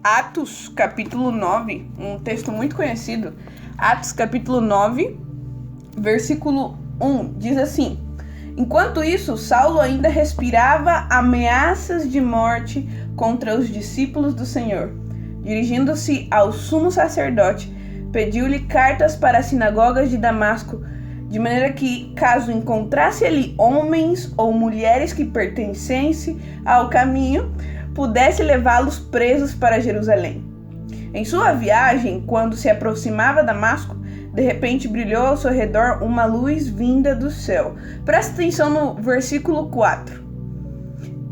Atos capítulo 9, um texto muito conhecido. Atos capítulo 9, versículo 1, diz assim: Enquanto isso, Saulo ainda respirava ameaças de morte contra os discípulos do Senhor. Dirigindo-se ao sumo sacerdote, pediu-lhe cartas para as sinagogas de Damasco, de maneira que, caso encontrasse ali homens ou mulheres que pertencessem ao caminho, pudesse levá-los presos para Jerusalém. Em sua viagem, quando se aproximava Damasco, de repente brilhou ao seu redor uma luz vinda do céu. Presta atenção no versículo 4.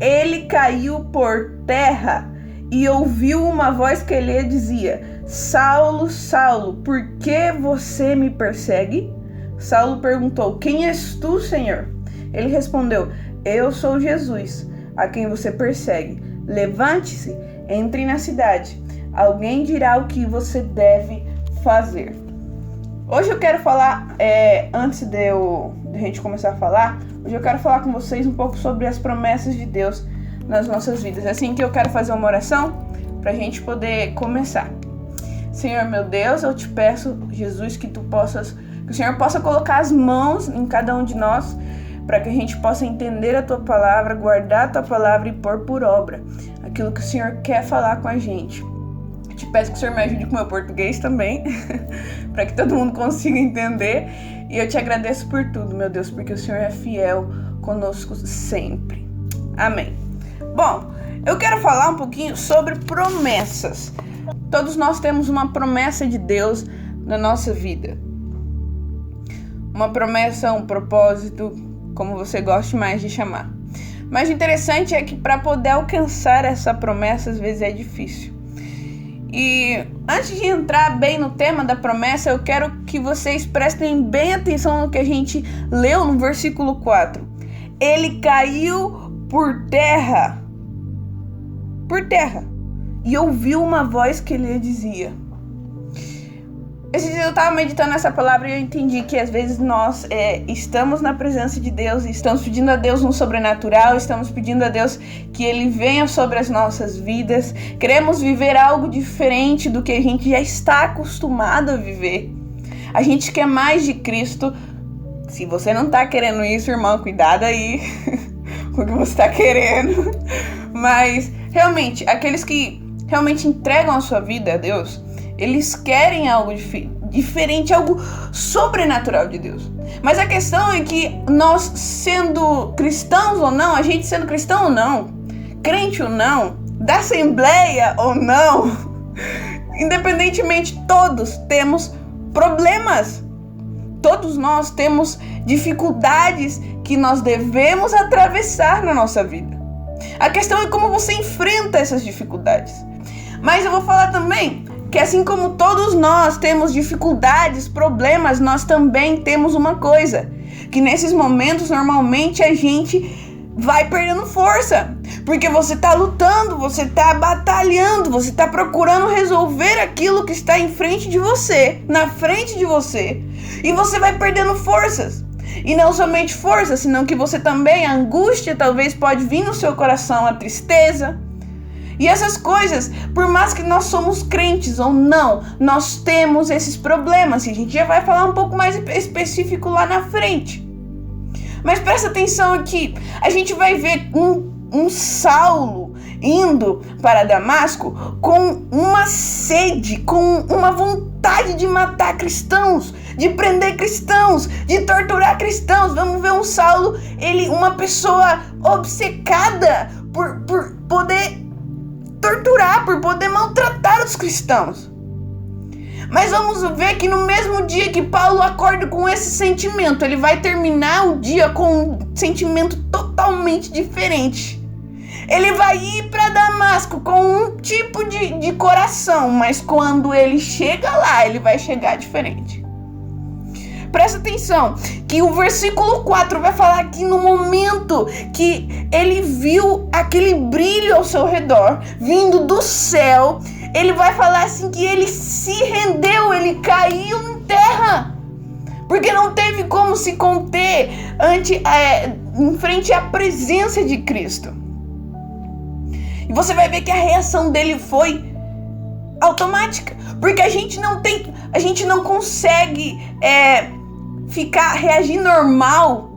Ele caiu por terra e ouviu uma voz que lhe dizia: Saulo, Saulo, por que você me persegue? Saulo perguntou: Quem és tu, Senhor? Ele respondeu: Eu sou Jesus, a quem você persegue. Levante-se, entre na cidade. Alguém dirá o que você deve fazer. Hoje eu quero falar, antes de a gente começar a falar, hoje eu quero falar com vocês um pouco sobre as promessas de Deus nas nossas vidas. É assim que eu quero fazer uma oração para a gente poder começar. Senhor meu Deus, eu te peço, Jesus, que o Senhor possa colocar as mãos em cada um de nós, para que a gente possa entender a Tua palavra, guardar a Tua palavra e pôr por obra aquilo que o Senhor quer falar com a gente. Eu te peço que o Senhor me ajude com o meu português também, para que todo mundo consiga entender. E eu te agradeço por tudo, meu Deus, porque o Senhor é fiel conosco sempre. Amém. Bom, eu quero falar um pouquinho sobre promessas. Todos nós temos uma promessa de Deus na nossa vida. Uma promessa, um propósito, como você goste mais de chamar. Mas o interessante é que para poder alcançar essa promessa, às vezes é difícil. E antes de entrar bem no tema da promessa, eu quero que vocês prestem bem atenção no que a gente leu no versículo 4. Ele caiu por terra, e ouviu uma voz que lhe dizia. Esse dia eu estava meditando nessa palavra e eu entendi que às vezes nós estamos na presença de Deus, estamos pedindo a Deus um sobrenatural, estamos pedindo a Deus que Ele venha sobre as nossas vidas, queremos viver algo diferente do que a gente já está acostumado a viver. A gente quer mais de Cristo. Se você não está querendo isso, irmão, cuidado aí com o que você está querendo. Mas realmente, aqueles que realmente entregam a sua vida a Deus, eles querem algo diferente, algo sobrenatural de Deus. Mas a questão é que nós sendo cristãos ou não, a gente sendo cristão ou não, crente ou não, da assembleia ou não, independentemente, todos temos problemas. Todos nós temos dificuldades que nós devemos atravessar na nossa vida. A questão é como você enfrenta essas dificuldades. Mas eu vou falar também que assim como todos nós temos dificuldades, problemas, nós também temos uma coisa, que nesses momentos normalmente a gente vai perdendo força, porque você está lutando, você está batalhando, você está procurando resolver aquilo que está em frente de você, na frente de você, e você vai perdendo forças. E não somente força, senão que você também, a angústia talvez pode vir no seu coração, a tristeza. E essas coisas, por mais que nós somos crentes ou não, nós temos esses problemas. E a gente já vai falar um pouco mais específico lá na frente. Mas presta atenção aqui, a gente vai ver um Saulo indo para Damasco com uma sede, com uma vontade de matar cristãos, de prender cristãos, de torturar cristãos. Vamos ver um Saulo, uma pessoa obcecada por poder torturar, por poder maltratar os cristãos. Mas vamos ver que no mesmo dia que Paulo acorda com esse sentimento, ele vai terminar o dia com um sentimento totalmente diferente. Ele vai ir para Damasco com um tipo de coração, mas quando ele chega lá, ele vai chegar diferente. Presta atenção, que o versículo 4 vai falar que no momento que ele viu aquele brilho ao seu redor, vindo do céu, ele vai falar assim que ele se rendeu, ele caiu em terra, porque não teve como se conter em frente à presença de Cristo. E você vai ver que a reação dele foi automática, porque a gente não consegue reagir normal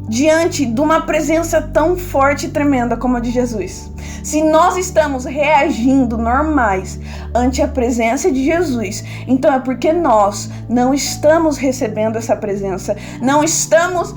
diante de uma presença tão forte e tremenda como a de Jesus. Se nós estamos reagindo normais ante a presença de Jesus, então é porque nós não estamos recebendo essa presença, não estamos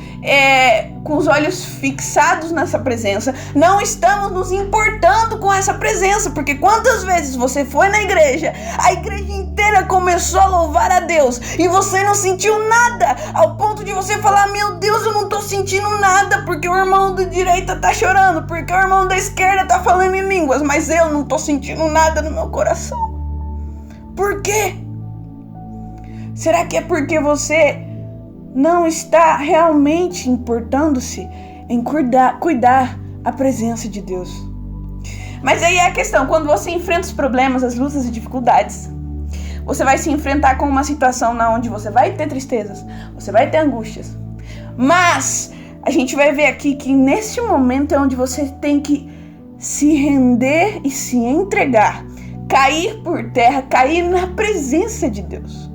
com os olhos fixados nessa presença, não estamos nos importando com essa presença, porque quantas vezes você foi na igreja, a igreja inteira começou a louvar a Deus e você não sentiu nada, ao ponto de você falar: meu Deus, eu não tô sentindo nada, porque o irmão da direita tá chorando, porque o irmão da esquerda tá falando em línguas, mas eu não tô sentindo nada no meu coração. Por quê? Será que é porque você não está realmente importando-se em cuidar a presença de Deus? Mas aí é a questão: quando você enfrenta os problemas, as lutas e dificuldades, você vai se enfrentar com uma situação onde você vai ter tristezas, você vai ter angústias, mas a gente vai ver aqui que neste momento é onde você tem que se render e se entregar, cair por terra, cair na presença de Deus.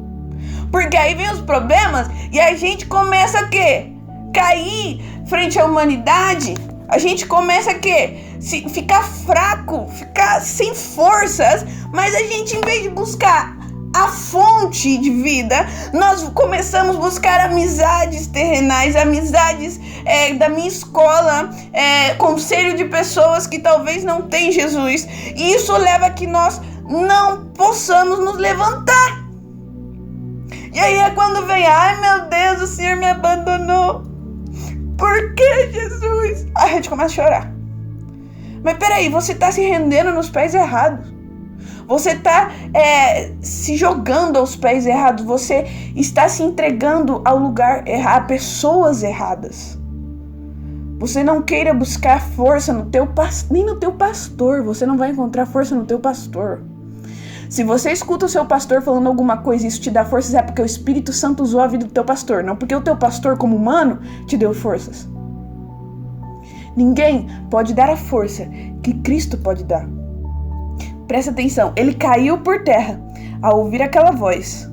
Porque aí vem os problemas e a gente começa a quê? Cair frente à humanidade. A gente começa a quê? Ficar fraco, ficar sem forças, mas a gente, em vez de buscar a fonte de vida, nós começamos a buscar amizades terrenais, amizades da minha escola, conselho de pessoas que talvez não tenham Jesus, e isso leva a que nós não possamos nos levantar. E aí é quando vem: ai meu Deus, o Senhor me abandonou, por que, Jesus? Aí a gente começa a chorar. Mas peraí, você está se rendendo nos pés errados. Você está se jogando aos pés errados. Você está se entregando ao lugar errado, a pessoas erradas. Você não queira buscar força nem no teu pastor. Você não vai encontrar força no teu pastor. Se você escuta o seu pastor falando alguma coisa e isso te dá forças, é porque o Espírito Santo usou a vida do teu pastor, não porque o teu pastor, como humano, te deu forças. Ninguém pode dar a força que Cristo pode dar. Presta atenção, ele caiu por terra ao ouvir aquela voz.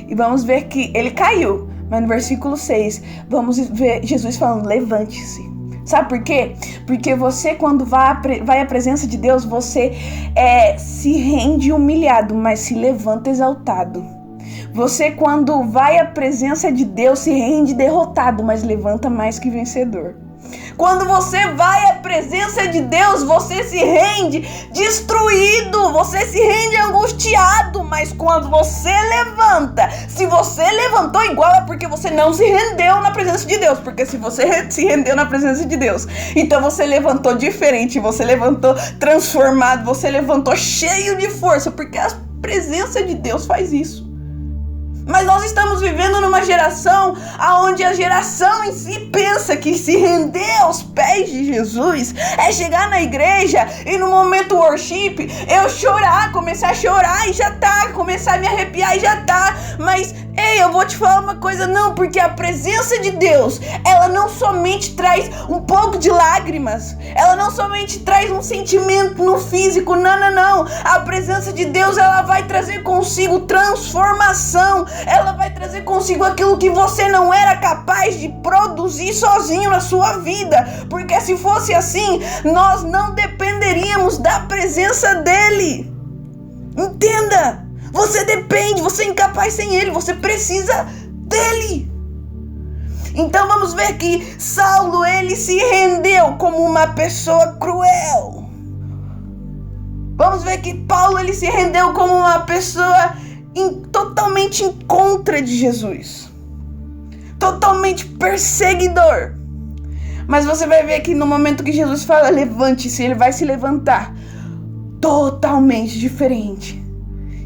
E vamos ver que ele caiu, mas no versículo 6, vamos ver Jesus falando: levante-se. Sabe por quê? Porque você, quando vai à presença de Deus, você se rende humilhado, mas se levanta exaltado. Você, quando vai à presença de Deus, se rende derrotado, mas levanta mais que vencedor. Quando você vai à presença de Deus, você se rende destruído, você se rende angustiado, mas quando você levanta, se você levantou igual, é porque você não se rendeu na presença de Deus, porque se você se rendeu na presença de Deus, então você levantou diferente, você levantou transformado, você levantou cheio de força, porque a presença de Deus faz isso. Mas nós estamos vivendo numa geração onde a geração em si pensa que se render aos pés de Jesus é chegar na igreja e no momento worship eu chorar, começar a chorar e já tá, começar a me arrepiar e já tá. Mas ei, eu vou te falar uma coisa, não, porque a presença de Deus, ela não somente traz um pouco de lágrimas, ela não somente traz um sentimento no físico, não. A presença de Deus, ela vai trazer consigo transformação, ela vai trazer consigo aquilo que você não era capaz de produzir sozinho na sua vida, porque se fosse assim, nós não dependeríamos da presença dele. Entenda! Você depende, você é incapaz sem ele, você precisa dele. Então vamos ver que Saulo, ele se rendeu como uma pessoa cruel. Vamos ver que Paulo, ele se rendeu como uma pessoa totalmente em contra de Jesus. Totalmente perseguidor. Mas você vai ver que no momento que Jesus fala, levante-se, ele vai se levantar totalmente diferente.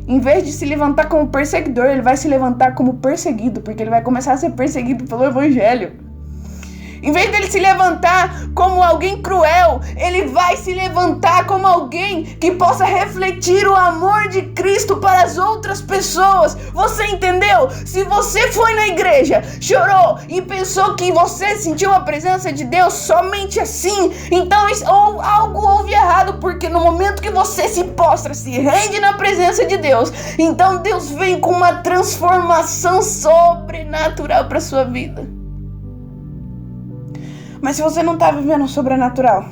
Em vez de se levantar como perseguidor, ele vai se levantar como perseguido, porque ele vai começar a ser perseguido pelo evangelho. Em vez dele se levantar como alguém cruel, ele vai se levantar como alguém que possa refletir o amor de Cristo para as outras pessoas. Você entendeu? Se você foi na igreja, chorou e pensou que você sentiu a presença de Deus somente assim, então algo houve errado, porque no momento que você se postra, se rende na presença de Deus, então Deus vem com uma transformação sobrenatural para sua vida. Mas se você não está vivendo o sobrenatural,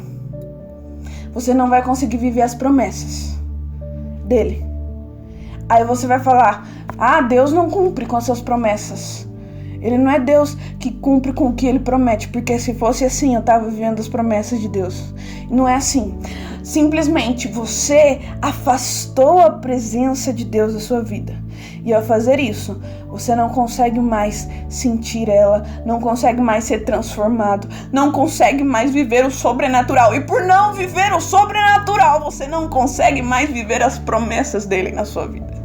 você não vai conseguir viver as promessas dele. Aí você vai falar: Deus não cumpre com as suas promessas. Ele não é Deus que cumpre com o que ele promete, porque se fosse assim, eu estava vivendo as promessas de Deus. Não é assim. Simplesmente você afastou a presença de Deus da sua vida. E ao fazer isso, você não consegue mais sentir ela, não consegue mais ser transformado, não consegue mais viver o sobrenatural. E por não viver o sobrenatural, você não consegue mais viver as promessas dele na sua vida.